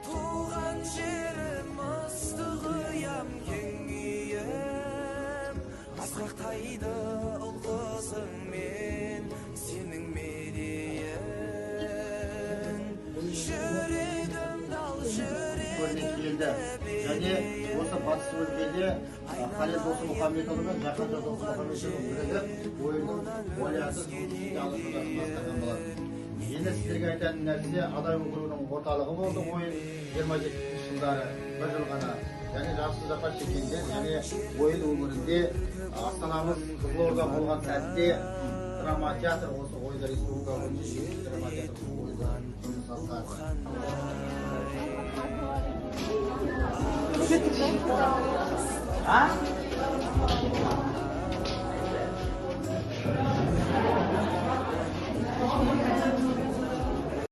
Tuğan jerim astığıyam kengiyem Asraktaydı ol kızım men senin meriyen Şüregim dal şüregimde және осы батыс өлкеде Халел Досмұхамедұлы мен Жақан Досмұхамедұлының бірігіп ойынның уәлияты студентті алысында бастаған болатын. Енді сіздерге айтатын нәрсе Адай округінің орталығы болды ойын 27 жылдары бір жыл ғана. Және жақсы жапа шеккендер, және ойын өмірінде Астанамыз Қызылорда болған сәтте драма театр осы ойда республика бойынша драма театр ойында жұмыс атқарды. А?